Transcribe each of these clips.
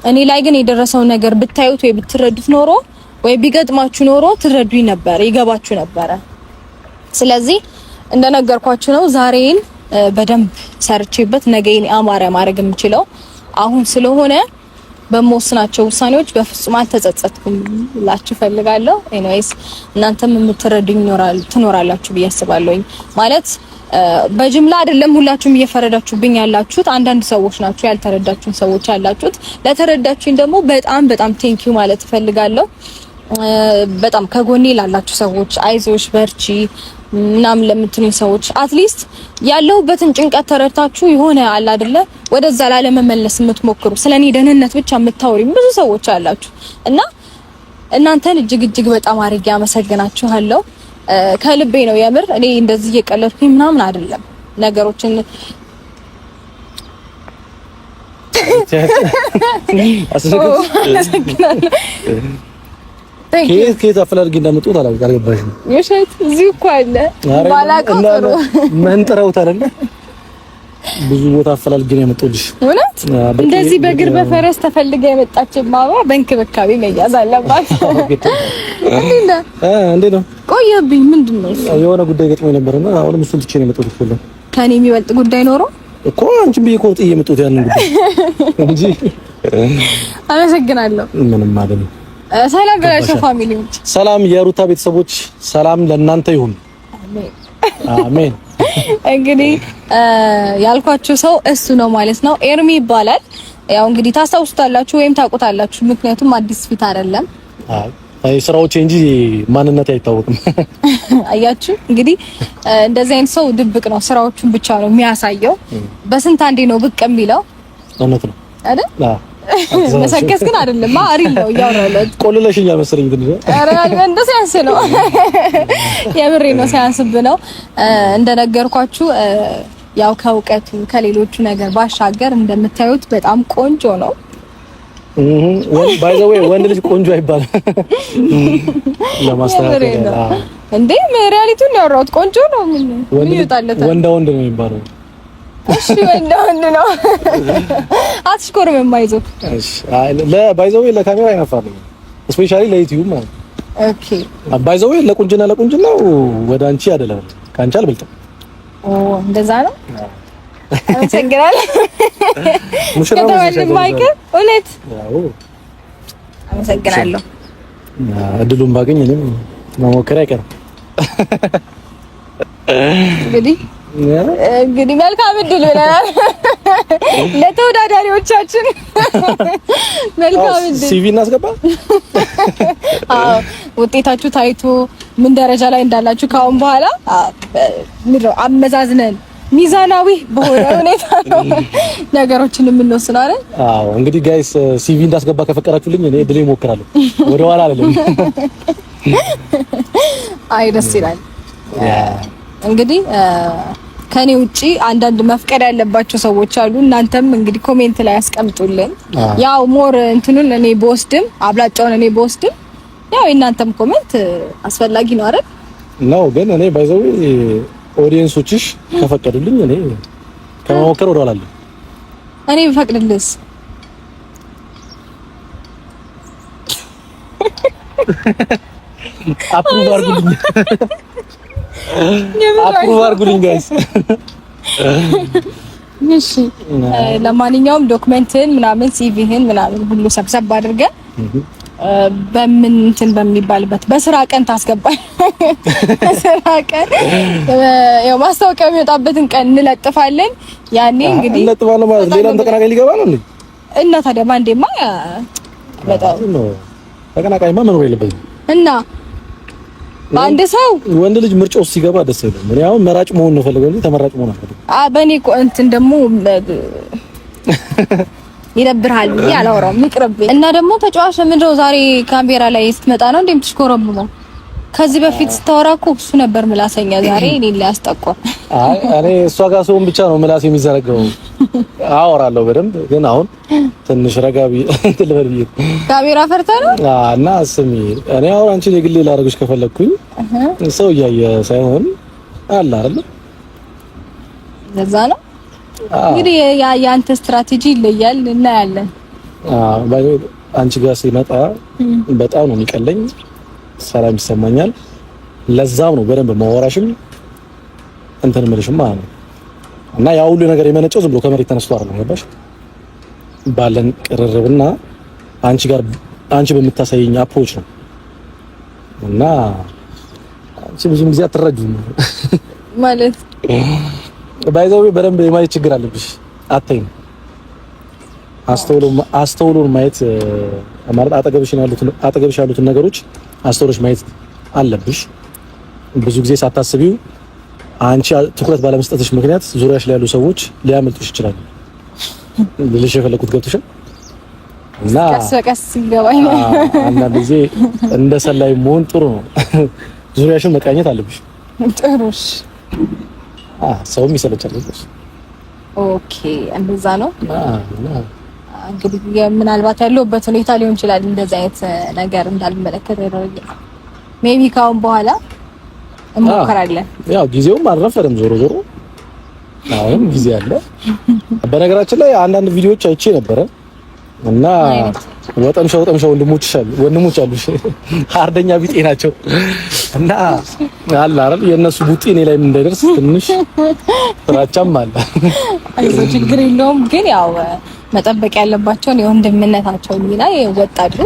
እኔ ላይ ግን የደረሰው ነገር ብታዩት ወይ ብትረዱት ኖሮ ወይ ቢገጥማችሁ ኖሮ ትረዱኝ ነበር፣ ይገባችሁ ነበር። ስለዚህ እንደነገርኳችሁ ነው ዛሬን በደንብ ሰርቼበት ነገን አማረ ማድረግ የምችለው አሁን ስለሆነ በመወስናቸው ውሳኔዎች በፍጹም አልተጸጸትኩም ላችሁ ፈልጋለሁ። ኤኒዌይስ እናንተም የምትረዱኝ ትኖራላችሁ ብዬ አስባለሁኝ። ማለት በጅምላ አይደለም ሁላችሁም እየፈረዳችሁብኝ ያላችሁት፣ አንዳንድ ሰዎች ናችሁ ያልተረዳችሁን ሰዎች ያላችሁት። ለተረዳችሁኝ ደግሞ በጣም በጣም ቴንኪዩ ማለት ፈልጋለሁ። በጣም ከጎኔ ላላችሁ ሰዎች አይዞሽ በርቺ ምናምን ለምትሉኝ ሰዎች አትሊስት ያለሁበትን ጭንቀት ተረድታችሁ የሆነ አለ አይደለ ወደዛ ላለመመለስ የምትሞክሩ ስለኔ ደህንነት ብቻ የምታወሪ ብዙ ሰዎች አላችሁ እና እናንተን እጅግ በጣም አድርጌ አመሰግናችኋለሁ። ከልቤ ነው የምር። እኔ እንደዚህ እየቀለድኩኝ ምናምን አይደለም ነገሮችን ከየት አፈላልጊ እንዳመጡት አልገባሽም። የሸት እዚህ እኮ አለ ባላቀው ጥሩ መንጥረውታል አይደል? ብዙ ቦታ አፈላልጊ ነው ያመጡልሽ። እውነት እንደዚህ በእግር በፈረስ ተፈልገ የመጣች ማባ በእንክብካቤ መያዝ አለባት። እንዴት ነው ቆየብኝ? ምንድነው የሆነ ጉዳይ ገጥሞኝ ነበርና አሁንም እሱን ትቼ ነው የመጣሁት እኮ ከኔ የሚበልጥ ጉዳይ ኖሮ እኮ አንቺም ብዬሽ እኮ ጥዬ የመጣሁት ያንን ጉዳይ እንጂ። አመሰግናለሁ። ምንም አይደለም። ሰላም በላቸው ፋሚሊዎች፣ ሰላም የሩታ ቤተሰቦች፣ ሰላም ለእናንተ ይሁን። አሜን አሜን። እንግዲህ ያልኳችሁ ሰው እሱ ነው ማለት ነው። ኤርሚ ይባላል። ያው እንግዲህ ታስታውሱታላችሁ ወይም ታውቁታላችሁ፣ ምክንያቱም አዲስ ፊት አይደለም። አይ ስራዎች እንጂ ማንነት አይታወቅም። አያችሁ እንግዲህ እንደዚህ አይነት ሰው ድብቅ ነው፣ ስራዎቹን ብቻ ነው የሚያሳየው። በስንት አንዴ ነው ብቅ የሚለው። እውነት ነው አይደል? መሰከስ ግን አይደለም አሪፍ ነው ያወራለት። ቆልለሽኛል መሰለኝ እንዴ? ኧረ እንደው ሲያንስ ነው የምሬ ነው ሲያንስብ ነው። እንደነገርኳችሁ ያው ከእውቀቱ ከሌሎቹ ነገር ባሻገር እንደምታዩት በጣም ቆንጆ ነው። ባይ ዘ ዌይ ወንድ ልጅ ቆንጆ አይባልም። ለማስተካከል እንዴ ሪያሊቲውን ያወራሁት ቆንጆ ነው። ምን ይወጣለታል? ወንዳ ወንድ ነው የሚባለው። እሺ ወንዳ ወንድ ነው። አትሽኮርም የማይዘው። እሺ ባይ ዘ ዌይ ለካሜራ አይነፋም፣ ስፔሻሊ ለዩቲዩብ ማለት። ኦኬ ባይ ዘ ዌይ ለቁንጅናው ወደ አንቺ አይደለም፣ ካንቺ አልበልጥም። እንደዛ ነው። አመሰግናለሁ። ከተወልድ ማይከል እውነት አመሰግናለሁ። እድሉን ባገኝ እኔም መሞከር አይቀርም። እንግዲህ መልካም እድል ብለናል ለተወዳዳሪዎቻችን። መልካም እድል። ሲቪ እናስገባ። አዎ ውጤታችሁ ታይቶ ምን ደረጃ ላይ እንዳላችሁ ካሁን በኋላ አመዛዝነን ሚዛናዊ በሆነ ሁኔታ ነው ነገሮችን የምንወስነው አይደል? አዎ እንግዲህ ጋይስ ሲቪ እንዳስገባ ከፈቀዳችሁልኝ እኔ እድሌ እሞክራለሁ። ወደ ኋላ አይደለም። አይ ደስ ይላል። እንግዲህ ከኔ ውጪ አንዳንድ መፍቀድ ያለባቸው ሰዎች አሉ። እናንተም እንግዲህ ኮሜንት ላይ አስቀምጡልን። ያው ሞር እንትኑን እኔ በወስድም አብላጫውን እኔ በወስድም ያው እናንተም ኮሜንት አስፈላጊ ነው አይደል? ነው ግን እኔ ባይዘው ኦዲየንሶችሽ ከፈቀዱልኝ እኔ ከመሞከር ወደ ኋላ አለ። እኔ ብፈቅድልስ አፕሩቭ አድርጉልኝ። አፕሩቭ አድርጉልኝ ጋይስ። እሺ ለማንኛውም ዶክመንትን ምናምን ሲቪህን ምናምን ሁሉ ሰብሰብ አድርገን በምን እንትን በሚባልበት በስራ ቀን ታስገባል። በስራ ቀን ያው ማስታወቂያ የሚወጣበትን ቀን እንለጥፋለን። ያኔ እንግዲህ እንለጥፋለን ማለት ሌላም ተቀናቃኝ ሊገባ ነው እንዴ? እና ታዲያ ባንዴማ በጣም ተቀናቃኝማ መኖር የለበትም። እና አንድ ሰው ወንድ ልጅ ምርጫው ሲገባ ደስ ይላል። እኔ አሁን መራጭ መሆን ነው ፈልገው እንጂ ተመራጭ መሆን አልፈልግም። በእኔ እንትን ደግሞ ይደብራል ብዬ አላወራም፣ ይቅርብኝ። እና ደግሞ ተጫዋች ምንድነው ዛሬ ካሜራ ላይ ስትመጣ ነው እንዴ የምትሽኮረምመው? ከዚህ በፊት ስታወራ እኮ እሱ ነበር ምላሰኛ፣ ዛሬ እኔን ሊያስጠቆር። አይ እኔ እሷ ጋር ሰውን ብቻ ነው ምላስ የሚዘረጋው። አወራለሁ በደንብ ግን አሁን ትንሽ ረጋቢ ትልበል ብዬ ካሜራ ፈርታ ነው። እና ስሚ እኔ አሁን አንቺን የግሌ ላደርግሽ ከፈለኩኝ ሰው እያየ ሳይሆን አለ አይደል? ለዛ ነው እንግዲህ ያንተ ስትራቴጂ ይለያል እናያለን። አንቺ ጋር ሲመጣ በጣም ነው የሚቀለኝ፣ ሰላም ይሰማኛል። ለዛም ነው በደንብ ማወራሽም እንትን ምልሽም ማለት ነው። እና ያ ሁሉ ነገር የመነጨው ዝም ብሎ ከመሬት ተነስቶ አይደለም ገባሽ? ባለን ቅርርብና አንቺ በምታሳየኝ አፕሮች ነው። እና አንቺ ብዙም ጊዜ አትረጂም ማለት ባይዘው በደንብ የማየት ችግር አለብሽ። አትይም አስተውሎ ማየት ማለት አጠገብሽ ያሉትን ነገሮች አስተውሎሽ ማየት አለብሽ። ብዙ ጊዜ ሳታስቢው አንቺ ትኩረት ባለመስጠትሽ ምክንያት ዙሪያሽ ላይ ያሉ ሰዎች ሊያመልጡሽ ይችላሉ። ልልሽ የፈለኩት ገብቶሻል? እና ቀስ ይገባኛል። አንዳንድ ጊዜ እንደ ሰላይ መሆን ጥሩ ነው። ዙሪያሽን መቃኘት አለብሽ። ጥሩሽ ሰውም ይሰለቻል። ኦኬ እንደዛ ነው። እንግዲህ ምናልባት ያለውበት ሁኔታ ሊሆን ይችላል እንደዚህ አይነት ነገር እንዳልመለከት ያደርጋል። ሜቢ ካሁን በኋላ እንሞክራለን። ያው ጊዜውም አልረፈደም። ዞሮ አሁን ጊዜ አለ። በነገራችን ላይ አንዳንድ ቪዲዮዎች አይቼ ነበረ እና ወጠምሻ ወንድሞች አሉ አርደኛ ቢጤ ናቸው እና አለ አይደል የነሱ ቡጤ እኔ ላይ እንዳይደርስ ትንሽ ፍራቻም አለ። አይዞህ ችግር የለውም ግን ያው መጠበቅ ያለባቸውን የወንድምነታቸው ሚና ይወጣሉ።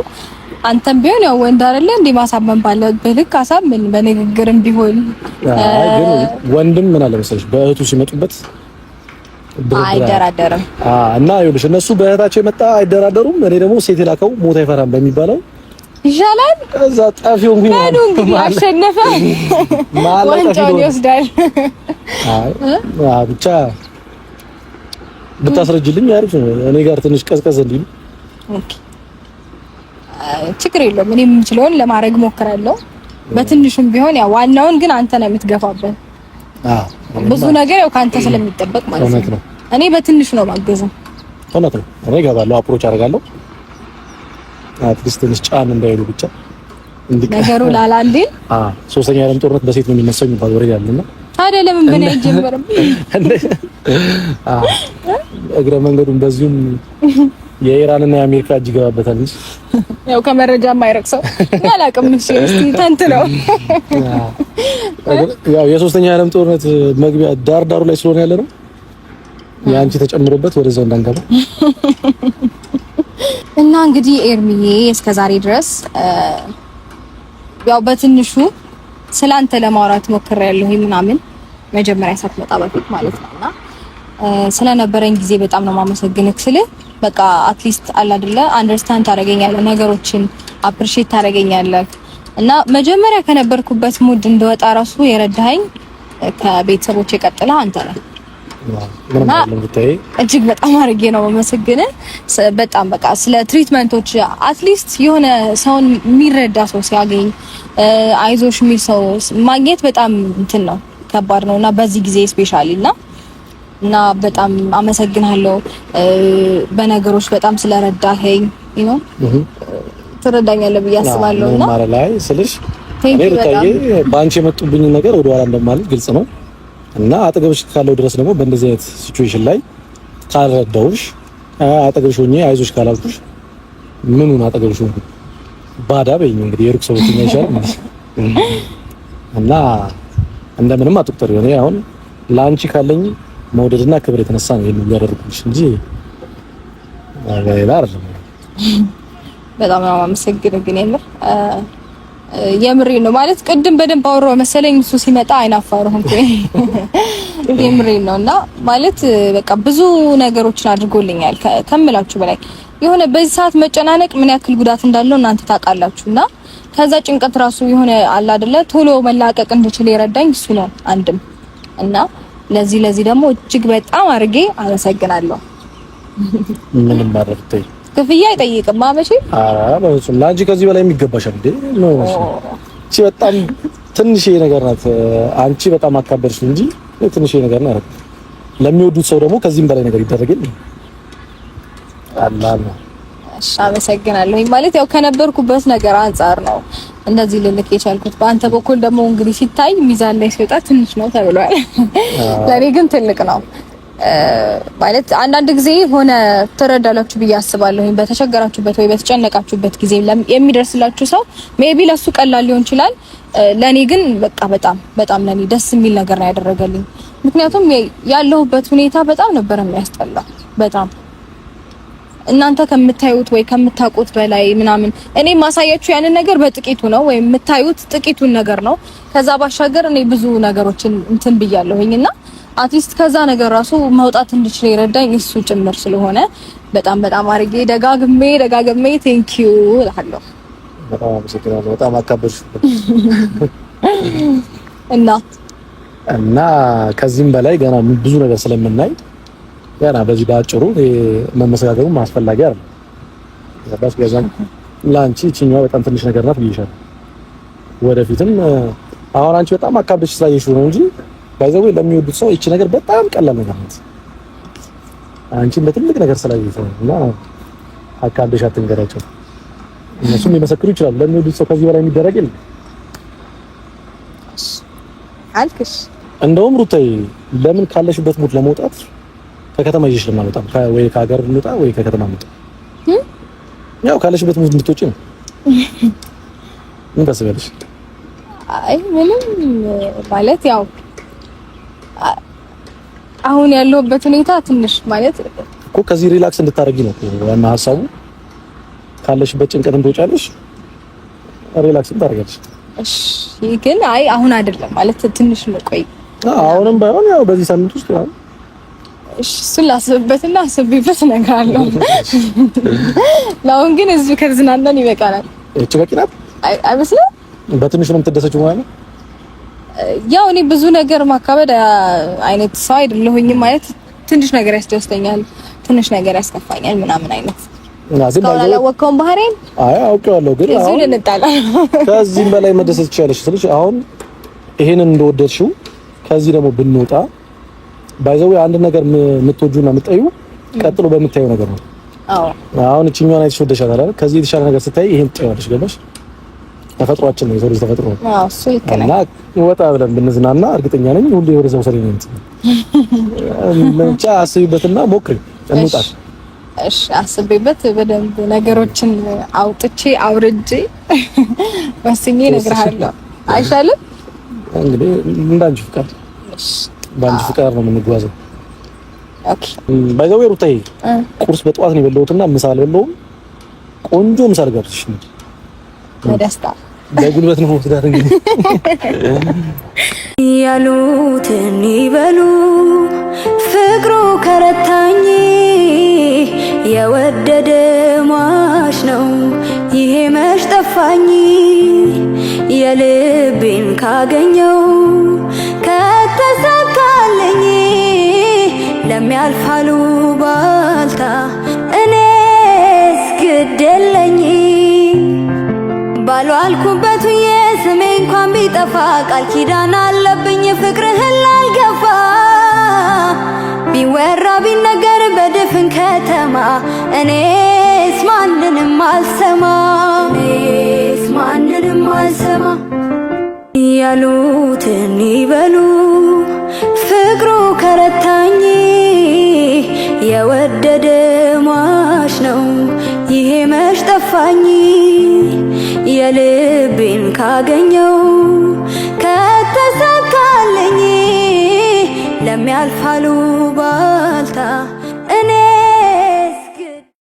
አንተም ቢሆን ያው ወንድ አይደለ እንዴ ማሳመን ባለበት ልክ አሳምን፣ በንግግርም ቢሆን ግን ወንድም ምን አለ መሰለሽ በእህቱ ሲመጡበት አይደራደርም። እና ይኸውልሽ እነሱ በእህታቸው የመጣ አይደራደሩም። እኔ ደግሞ ሴት የላከው ሞት አይፈራም በሚባለው ይሻላል። እዛ ጣፊው እንግዲህ አሸነፈ ዋንጫውን ይወስዳል። ብቻ ብታስረጅልኝ አሪፍ ነው። እኔ ጋር ትንሽ ቀዝቀዝ እንዲሉ። ኦኬ ችግር የለውም። እኔ የምችለውን ለማድረግ ሞክራለሁ በትንሹም ቢሆን። ያው ዋናውን ግን አንተ ነው የምትገፋበት። ብዙ ነገር ያው ካንተ ስለሚጠበቅ ማለት ነው። እኔ በትንሹ ነው ማገዘው። እውነት ነው። እኔ እገባለሁ፣ አፕሮች አደርጋለሁ። አትሊስት ትንሽ ጫን እንዳይሉ ብቻ ነገሩ ላላንዴ ሶስተኛ ዓለም ጦርነት በሴት ነው የሚነሳው የሚባል ወሬ ያለና ታዲያ ለምን በኔ አይጀምርም? እግረ መንገዱን በዚሁም የኢራንና የአሜሪካ እጅ ይገባበታል እንጂ ያው ከመረጃ የማይረክሰው አላውቅም። እሺ እስቲ ተንትነው ያው የሶስተኛ ዓለም ጦርነት መግቢያ ዳሩ ላይ ስለሆነ ያለ ነው። ያንቺ ተጨምሮበት ወደዛው እንዳንገባ እና እንግዲህ ኤርሚዬ እስከዛሬ ድረስ ያው በትንሹ ስላንተ ለማውራት ሞክሬያለሁ ምናምን መጀመሪያ ሳትመጣ በፊት ማለት ነውና ስለነበረኝ ጊዜ በጣም ነው ማመሰግንክ። በቃ አትሊስት አለ አይደለ አንደርስታንድ ታደርገኛለህ፣ ነገሮችን አፕሪሺየት ታደርገኛለህ እና መጀመሪያ ከነበርኩበት ሙድ እንደወጣ ራሱ የረዳኸኝ ከቤተሰቦቼ ቀጥላ አንተ ነህ። እና እጅግ በጣም አድርጌ ነው ማመሰግንህ። በጣም በቃ ስለ ትሪትመንቶች አትሊስት የሆነ ሰውን የሚረዳ ሰው ሲያገኝ አይዞሽ የሚል ሰው ማግኘት በጣም እንትን ነው ከባድ ነውና በዚህ ጊዜ ስፔሻሊ እና በጣም አመሰግናለሁ። በነገሮች በጣም ስለረዳኸኝ ነው ትረዳኛለህ ብዬ አስባለሁ። እና ማለት ላይ ስልሽ እኔ ልታዬ ባንቺ የመጡብኝ ነገር ወደ ኋላ እንደማለት ግልጽ ነው። እና አጠገብሽ ካለው ድረስ ደግሞ በእንደዚህ አይነት ሲቹዌሽን ላይ ካልረዳሁሽ አጠገብሽ ሆኜ አይዞሽ ካላልኩሽ ምኑን አጠገብሽ ሆኜ ባዳ በይኝ እንግዲህ የሩቅ ሰዎች ይሻል እና እንደምንም አትቁጠሪው። እኔ አሁን ላንቺ ካለኝ መውደድና ክብር የተነሳ ነው ይሄን ያደረኩልሽ እንጂ ሌላ አይደለም። በጣም ነው የማመሰግነው። ግን የምሬ ነው ማለት ቅድም በደንብ አወራሁ መሰለኝ። እሱ ሲመጣ አይናፋር ሆንኩኝ። የምሬ ነውና ማለት በቃ ብዙ ነገሮችን አድርጎልኛል ከምላችሁ በላይ። የሆነ በዚህ ሰዓት መጨናነቅ ምን ያክል ጉዳት እንዳለው እናንተ ታውቃላችሁና ከዛ ጭንቀት ራሱ የሆነ አለ አይደለ ቶሎ መላቀቅ እንድችል የረዳኝ እሱ ነው አንድም እና ለዚህ ደግሞ እጅግ በጣም አድርጌ አመሰግናለሁ። ምንም ማረፍተይ ክፍያ አይጠይቅም ማመጪ በፍጹም ላንቺ ከዚህ በላይ የሚገባሽ እንዴ ነው። እቺ በጣም ትንሽዬ ነገር ናት። አንቺ በጣም አካበርሽ እንጂ ትንሽዬ ነገር ናት። ለሚወዱት ሰው ደግሞ ከዚህም በላይ ነገር ይደረግልኝ። አላህ እሺ አመሰግናለሁ። ማለት ያው ከነበርኩበት ነገር አንፃር ነው እንደዚህ ልልክ የቻልኩት። በአንተ በኩል ደግሞ እንግዲህ ሲታይ ሚዛን ላይ ሲወጣ ትንሽ ነው ተብሏል። ለኔ ግን ትልቅ ነው ማለት አንዳንድ ጊዜ ሆነ ትረዳላችሁ ብዬ አስባለሁ። በተቸገራችሁበት ወይ በተጨነቃችሁበት ጊዜ የሚደርስላችሁ ሰው ሜቢ ለሱ ቀላል ሊሆን ይችላል። ለኔ ግን በቃ በጣም ለኔ ደስ የሚል ነገር ነው ያደረገልኝ። ምክንያቱም ያለሁበት ሁኔታ በጣም ነበር የሚያስጠላው። በጣም እናንተ ከምታዩት ወይ ከምታውቁት በላይ ምናምን እኔ ማሳያችሁ ያንን ነገር በጥቂቱ ነው ወይ የምታዩት ጥቂቱን ነገር ነው። ከዛ ባሻገር እኔ ብዙ ነገሮችን እንትን ብያለሁኝና አትሊስት ከዛ ነገር ራሱ መውጣት እንድችል ይረዳኝ እሱ ጭምር ስለሆነ በጣም አርጌ ደጋግሜ ቴንክ ዩ እላለሁ። በጣም አመሰግናለሁ። በጣም አካበርሽ እና ከዚህም በላይ ገና ብዙ ነገር ስለምናይ ገና በዚህ ባጭሩ መመሰጋገሩ ማስፈላጊ አይደለም። ዘባስ ገዛም ላንቺ እቺኛው በጣም ትንሽ ነገር ናት ብዬሻለሁ። ወደፊትም አሁን አንቺ በጣም አካበሽ ስላየሽው ነው እንጂ ባይዘው ለሚወዱት ሰው እቺ ነገር በጣም ቀላል ነገር ናት። አንቺ በትልቅ ነገር ስላየሽው እና አካበሽ አትንገራቸው። እነሱም ሊመሰክሩ ይችላሉ። ለሚወዱት ሰው ከዚህ በላይ የሚደረግ የለም። አልክሽ እንደውም ሩታዬ ለምን ካለሽበት ሙድ ለመውጣት ከከተማ ይዤሽ ለማውጣት ወይ ከሀገር እንውጣ ወይ ከከተማ እንውጣ። ያው ካለሽበት ሙድ እንድትወጪ ነው። ምን ታስቢያለሽ? አይ ምንም ማለት ያው አሁን ያለሁበት ሁኔታ ትንሽ ማለት እኮ ከዚህ ሪላክስ እንድታረጊ ነው ዋና ሀሳቡ። ካለሽበት ጭንቀት እንድትወጫለሽ ሪላክስ እንድታረጊያለሽ። እሺ ግን አይ አሁን አይደለም ማለት ትንሽ ነው። ቆይ አሁንም ባይሆን ያው በዚህ ሳምንት ውስጥ ያው እሺ እሱን ላስብበትና አስብበት ነገር አለው። ለአሁን ግን እዚሁ ከዝናናን ይበቃናል። እቺ በቂ ናት አይመስልም? በትንሽ ነው የምትደሰችው ማለት ነው። ያው እኔ ብዙ ነገር ማካበድ አይነት ሰው አይደለሁኝም። ማለት ትንሽ ነገር ያስደስተኛል፣ ትንሽ ነገር ያስከፋኛል ምናምን አይነት አላወቀውም ባህሬን። አይ አውቄዋለሁ፣ ግን አሁን እንጣላ ከዚህም በላይ መደሰት ይችላልሽ ስለሽ አሁን ይሄንን እንደወደድሽው ከዚህ ደግሞ ብንወጣ ባይዘው አንድ ነገር የምትወጁና የምትጠዩ ቀጥሎ በምታየው ነገር ነው። አዎ አሁን እቺኛውን አይተሽ ወደሻል አይደል? ከዚህ የተሻለ ነገር ስታይ ይሄን ትጠያለሽ። ገባሽ? ተፈጥሯችን ነው፣ የሰው ልጅ ተፈጥሮ ነው። አዎ እሱ ይከናል። እና ወጣ ብለን ብንዝናና እርግጠኛ ነኝ ሁሌ ወደ ሰው ሰሪ ነኝ። ለምጫ አስቢበትና ሞክሪ እንውጣ። እሺ አስቤበት በደንብ ነገሮችን አውጥቼ አውርጄ ወስኜ እነግርሃለሁ። አይሻልም? እንግዲህ እንዳንቺ ፍቃድ። እሺ ባንቺ ፍቃድ ነው የምንጓዘው። ኦኬ ባይዘው ሩታዬ ቁርስ በጠዋት ነው የበላሁትና ምሳ አልበላሁም። ቆንጆ ምሳ አልጋብዝሽ ነው በደስታ በጉልበት ነው ወስዳት እንግዲህ ያሉትን ይበሉ ፍቅሩ ከረታኝ የወደደ ሟች ነው ይሄ መች ጠፋኝ የልቤን ካገኘው ከተሳካልኝ ለሚያልፋሉ ባልታ እኔስ ግድ የለኝ ባልዋልኩበት የስሜ እንኳን ቢጠፋ ቃል ኪዳን አለብኝ ፍቅርህን ላልገፋ ቢወራ ቢነገር በድፍን ከተማ እኔስ ማንንም አልሰማ ያሉትን ይበሉ ፍቅሩ ከረታኝ የወደደ ሟች ነው ይሄ መች ጠፋኝ የልቤን ካገኘው ከተሳካልኝ ለሚያልፋሉ ባልታ